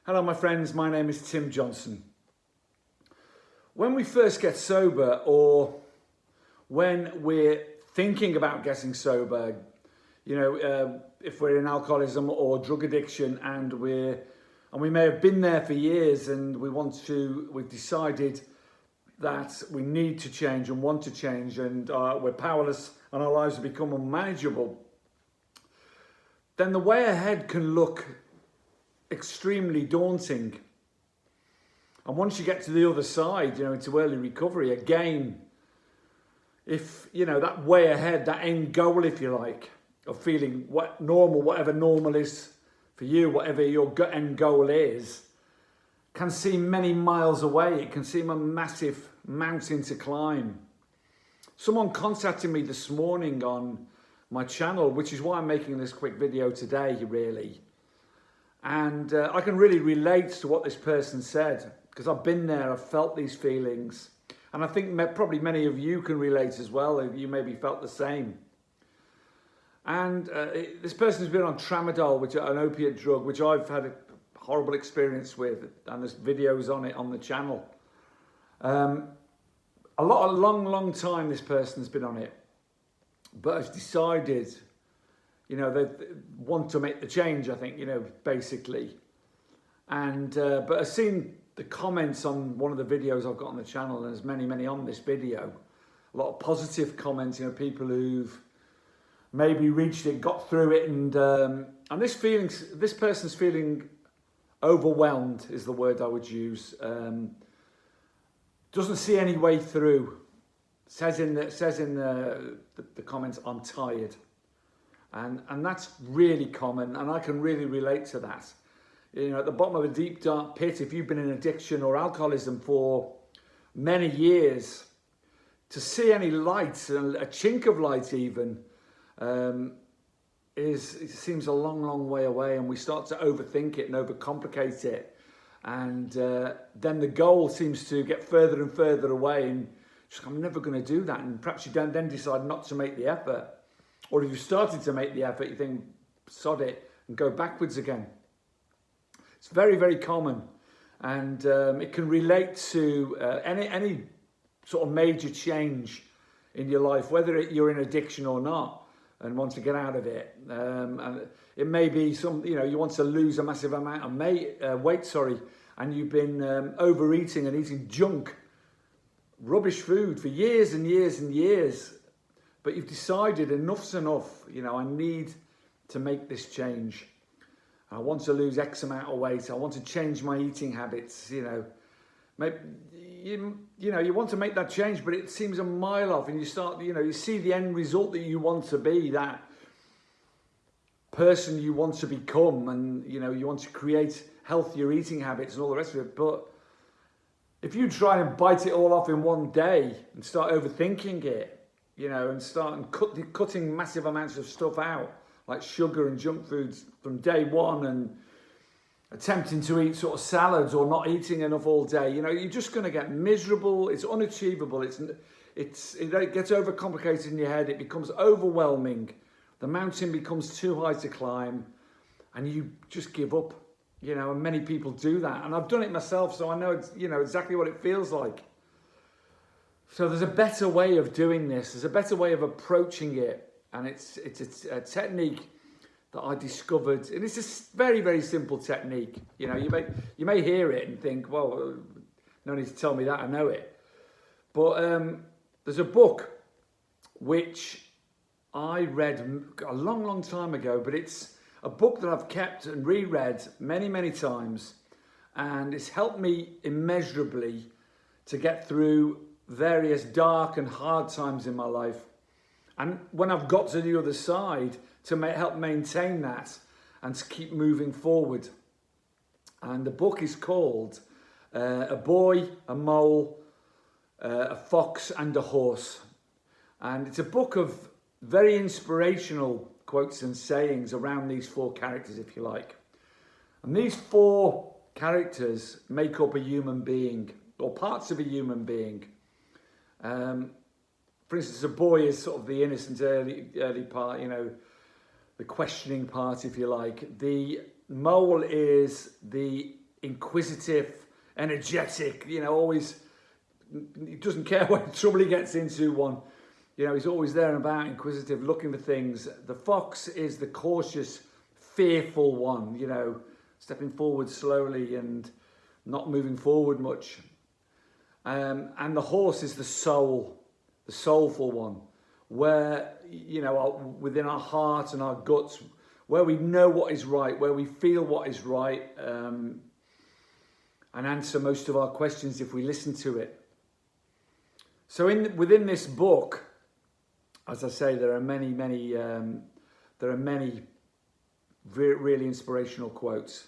Hello my friends, my name is Tim Johnson. When we first get sober, or when we're thinking about getting sober, if we're in alcoholism or drug addiction and we may have been there for years and we've decided that we need to change and want to change, and we're powerless and our lives have become unmanageable, then the way ahead can look extremely daunting. And once you get to the other side, into early recovery, again, if that way ahead, that end goal, if you like, of feeling whatever normal is for you, whatever your end goal is, can seem many miles away. It can seem a massive mountain to climb. Someone contacted me this morning on my channel, which is why I'm making this quick video today, really. And I can really relate to what this person said, because I've been there, I've felt these feelings. And I think probably many of you can relate as well, if you maybe felt the same. And this person's been on tramadol, which is an opiate drug, which I've had a horrible experience with, and there's videos on it on the channel. A long time this person's been on it, but has decided, they want to make the change, I think, basically. And but I've seen the comments on one of the videos I've got on the channel, and there's many on this video. A lot of positive comments, people who've maybe reached it, got through it, and this person's feeling overwhelmed is the word I would use. Doesn't see any way through. Says in the comments, "I'm tired." And that's really common, and I can really relate to that. At the bottom of a deep, dark pit, if you've been in addiction or alcoholism for many years, to see any light, a chink of light even, it seems a long way away, and we start to overthink it and overcomplicate it. And then the goal seems to get further and further away, and just, I'm never going to do that. And perhaps you then decide not to make the effort. Or if you've started to make the effort, you think, sod it, and go backwards again. It's very common, and it can relate to any sort of major change in your life, whether you're in addiction or not, and want to get out of it. And it may be you want to lose a massive amount of weight, and you've been overeating and eating junk, rubbish food for years and years. But you've decided enough's enough. I need to make this change. I want to lose X amount of weight. I want to change my eating habits. Maybe, you want to make that change, but it seems a mile off. And you start, you see the end result that you want to be, that person you want to become, and you want to create healthier eating habits and all the rest of it. But if you try and bite it all off in one day and start overthinking it, and start cutting massive amounts of stuff out, like sugar and junk foods from day one, and attempting to eat sort of salads or not eating enough all day, you're just going to get miserable. It's unachievable. It gets overcomplicated in your head. It becomes overwhelming. The mountain becomes too high to climb, and you just give up. And many people do that, and I've done it myself, so I know exactly what it feels like. So there's a better way of doing this. There's a better way of approaching it. And it's a technique that I discovered. And it's a very simple technique. You may hear it and think, well, no need to tell me that, I know it. But there's a book which I read a long time ago, but it's a book that I've kept and reread many times. And it's helped me immeasurably to get through various dark and hard times in my life, and when I've got to the other side, to help maintain that and to keep moving forward. And the book is called A Boy, a Mole, a Fox and a Horse, and it's a book of very inspirational quotes and sayings around these four characters, if you like. And these four characters make up a human being, or parts of a human being. For instance, a boy is sort of the innocent early part, the questioning part, if you like. The mole is the inquisitive, energetic, always, he doesn't care what trouble he gets into one. He's always there and about, inquisitive, looking for things. The fox is the cautious, fearful one, stepping forward slowly and not moving forward much. And the horse is the soulful one, where, within our heart and our guts, where we know what is right, where we feel what is right, and answer most of our questions if we listen to it. So within this book, as I say, there are many really inspirational quotes.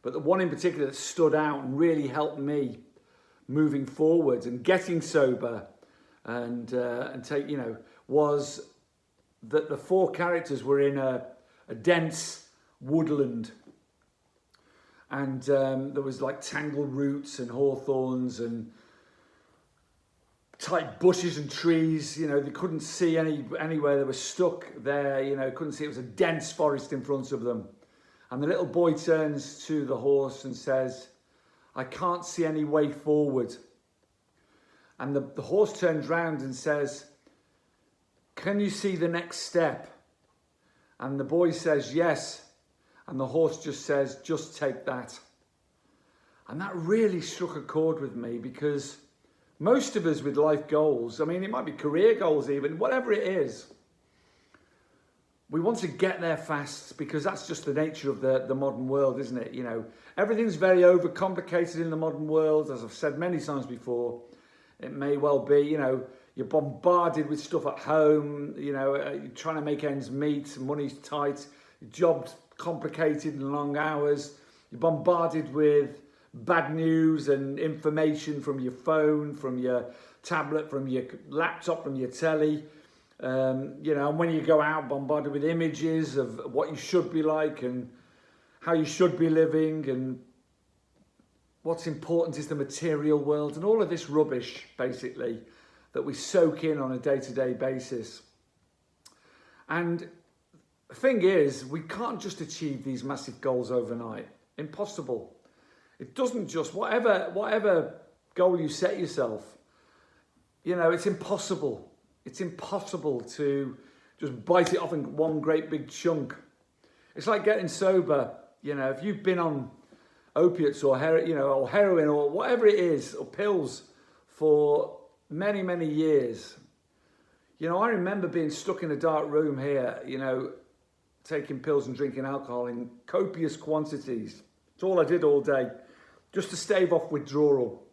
But the one in particular that stood out and really helped me moving forward and getting sober and was that the four characters were in a dense woodland, and there was like tangled roots and hawthorns and tight bushes and trees. They couldn't see anywhere. They were stuck there. Couldn't see. It was a dense forest in front of them. And the little boy turns to the horse and says, "I can't see any way forward." And the horse turns round and says, "Can you see the next step?" And the boy says, "Yes." And the horse just says, "Just take that." And that really struck a chord with me, because most of us with life goals, it might be career goals even, whatever it is, we want to get there fast, because that's just the nature of the modern world, isn't it? Everything's very overcomplicated in the modern world, as I've said many times before. It may well be, you're bombarded with stuff at home, you're trying to make ends meet, money's tight, your job's complicated and long hours, you're bombarded with bad news and information from your phone, from your tablet, from your laptop, from your telly. And when you go out, bombarded with images of what you should be like and how you should be living, and what's important is the material world and all of this rubbish, basically, that we soak in on a day-to-day basis. And the thing is, we can't just achieve these massive goals overnight. Impossible. It doesn't just, whatever goal you set yourself, it's impossible. It's impossible to just bite it off in one great big chunk. It's like getting sober. If you've been on opiates or heroin or whatever it is, or pills for many, many years. I remember being stuck in a dark room here, taking pills and drinking alcohol in copious quantities. It's all I did all day, just to stave off withdrawal.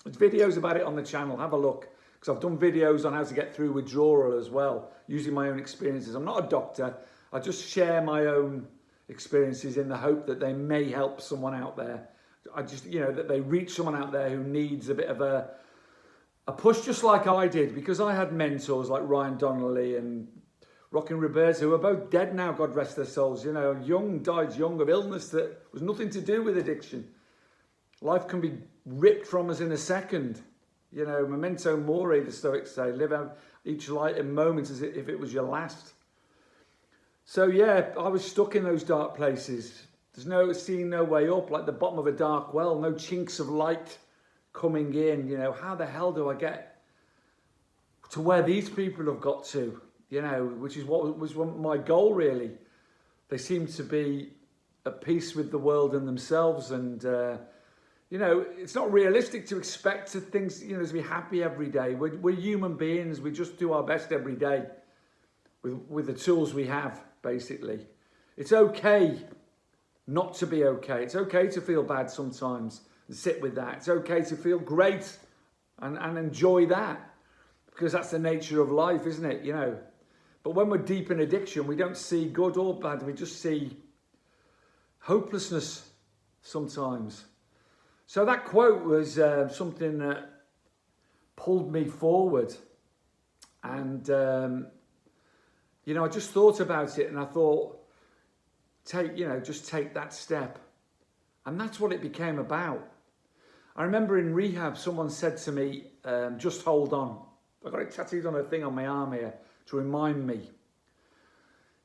There's videos about it on the channel. Have a look, because I've done videos on how to get through withdrawal as well, using my own experiences. I'm not a doctor. I just share my own experiences in the hope that they may help someone out there. I just, that they reach someone out there who needs a bit of a push, just like I did, because I had mentors like Ryan Donnelly and Rockin' Roberta, who are both dead now, God rest their souls. Died young of illness that was nothing to do with addiction. Life can be ripped from us in a second. Memento mori, the Stoics say. Live out each light and moment as if it was your last. So yeah, I was stuck in those dark places. There's seeing no way up, like the bottom of a dark well, no chinks of light coming in. How the hell do I get to where these people have got to? Which is what was my goal, really. They seem to be at peace with the world and themselves, and it's not realistic to expect things, to be happy every day. We're human beings. We just do our best every day with the tools we have, basically. It's okay not to be okay. It's okay to feel bad sometimes and sit with that. It's okay to feel great and enjoy that, because that's the nature of life, isn't it? But when we're deep in addiction, we don't see good or bad. We just see hopelessness sometimes. So that quote was something that pulled me forward. And, I just thought about it, and I thought, just take that step. And that's what it became about. I remember in rehab, someone said to me, just hold on. I got it tattooed on a thing on my arm here to remind me.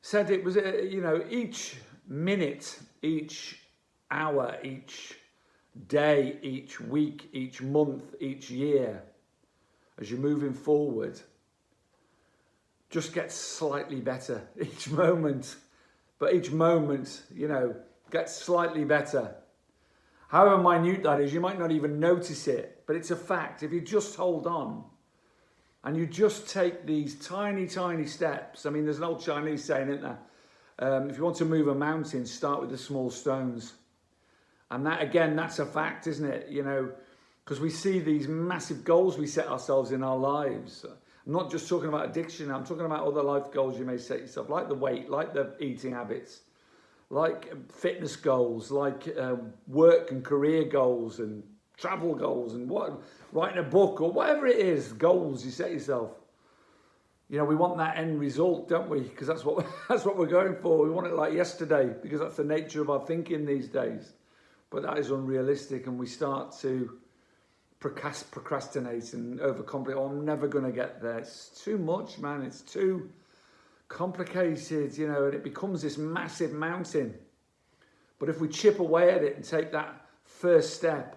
Said it was, each minute, each hour, each day, each week, each month, each year, as you're moving forward, just gets slightly better each moment. But each moment, gets slightly better. However minute that is, you might not even notice it, but it's a fact. If you just hold on and you just take these tiny, tiny steps. I mean, there's an old Chinese saying, isn't there? If you want to move a mountain, start with the small stones. And that, again, that's a fact, isn't it? Because we see these massive goals we set ourselves in our lives. I'm not just talking about addiction, I'm talking about other life goals you may set yourself, like the weight, like the eating habits, like fitness goals, like work and career goals and travel goals and writing a book or whatever it is, goals you set yourself. We want that end result, don't we? Because that's what we're going for. We want it like yesterday, because that's the nature of our thinking these days. But that is unrealistic, and we start to procrastinate and overcomplicate. I'm never going to get there. It's too much, man. It's too complicated, and it becomes this massive mountain. But if we chip away at it and take that first step.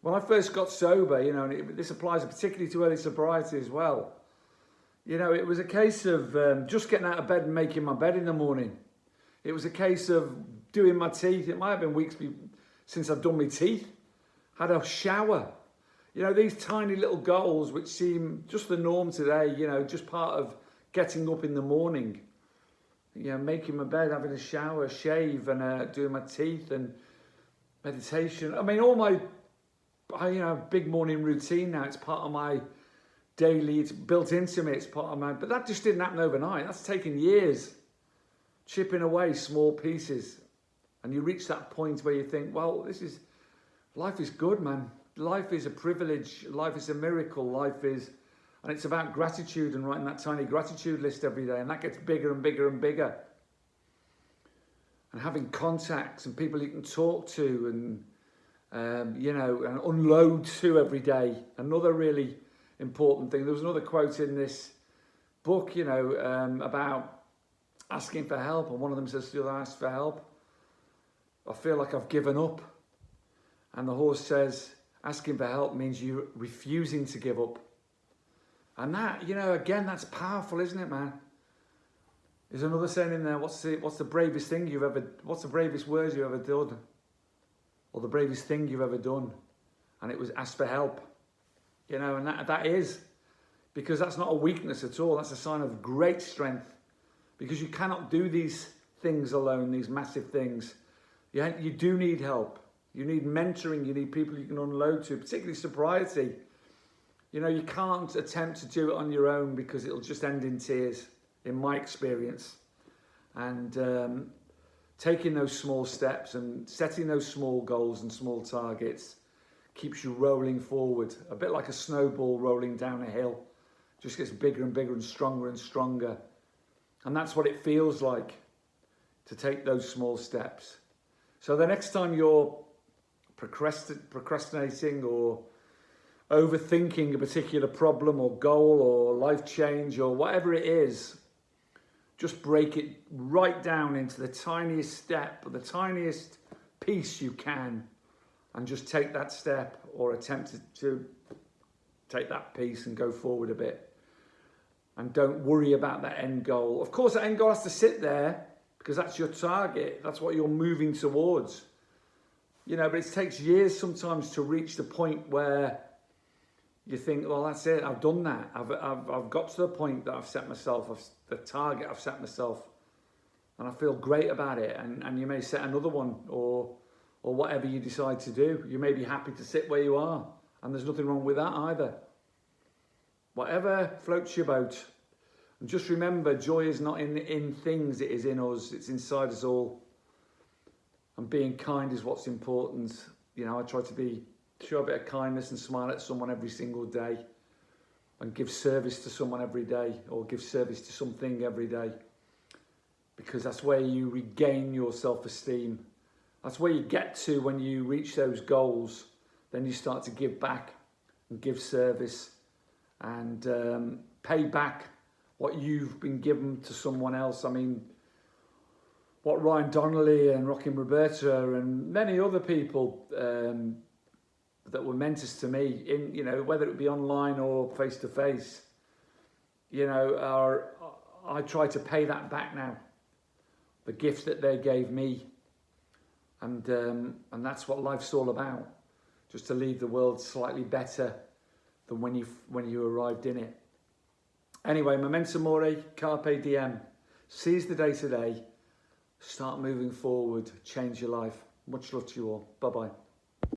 When I first got sober, and this applies particularly to early sobriety as well, it was a case of just getting out of bed and making my bed in the morning. It was a case of doing my teeth. It might have been weeks since I've done my teeth. Had a shower. These tiny little goals which seem just the norm today, just part of getting up in the morning, making my bed, having a shower, shave, and doing my teeth and meditation. I mean, all my, big morning routine now. It's part of my daily, it's built into me, it's part of my, but that just didn't happen overnight. That's taken years, chipping away small pieces. And you reach that point where you think, well, life is good, man. Life is a privilege, life is a miracle, and it's about gratitude and writing that tiny gratitude list every day, and that gets bigger and bigger and bigger. And having contacts and people you can talk to and unload to every day, another really important thing. There was another quote in this book, about asking for help, and one of them says to the other, ask for help. I feel like I've given up. And the horse says, asking for help means you're refusing to give up. And that, again, that's powerful, isn't it, man? There's another saying in there, what's the bravest words you've ever done? Or the bravest thing you've ever done? And it was ask for help. And that is, because that's not a weakness at all. That's a sign of great strength. Because you cannot do these things alone, these massive things. You do need help. You need mentoring, you need people you can unload to, particularly sobriety. You can't attempt to do it on your own because it'll just end in tears, in my experience. And taking those small steps and setting those small goals and small targets keeps you rolling forward, a bit like a snowball rolling down a hill. Just gets bigger and bigger and stronger. And that's what it feels like to take those small steps. So the next time you're procrastinating or overthinking a particular problem or goal or life change or whatever it is, just break it right down into the tiniest step, or the tiniest piece you can, and just take that step or attempt to take that piece and go forward a bit. And don't worry about that end goal. Of course, that end goal has to sit there because that's your target. That's what you're moving towards. But it takes years sometimes to reach the point where you think, well, that's it. I've done that. I've got to the point that I've set myself, the target I've set myself, and I feel great about it. And you may set another one or whatever you decide to do. You may be happy to sit where you are, and there's nothing wrong with that either. Whatever floats your boat. And just remember, joy is not in things, it is in us. It's inside us all. And being kind is what's important. I try to show a bit of kindness and smile at someone every single day, and give service to someone every day, or give service to something every day, because that's where you regain your self-esteem. That's where you get to when you reach those goals. Then you start to give back and give service and pay back what you've been given to someone else. I mean, what Ryan Donnelly and Rockin' Roberta and many other people that were mentors to me, in, you know, whether it be online or face to face, you know, I try to pay that back now. The gift that they gave me, and that's what life's all about. Just to leave the world slightly better than when you arrived in it. Anyway, memento mori, carpe diem. Seize the day today. Start moving forward. Change your life. Much love to you all. Bye bye.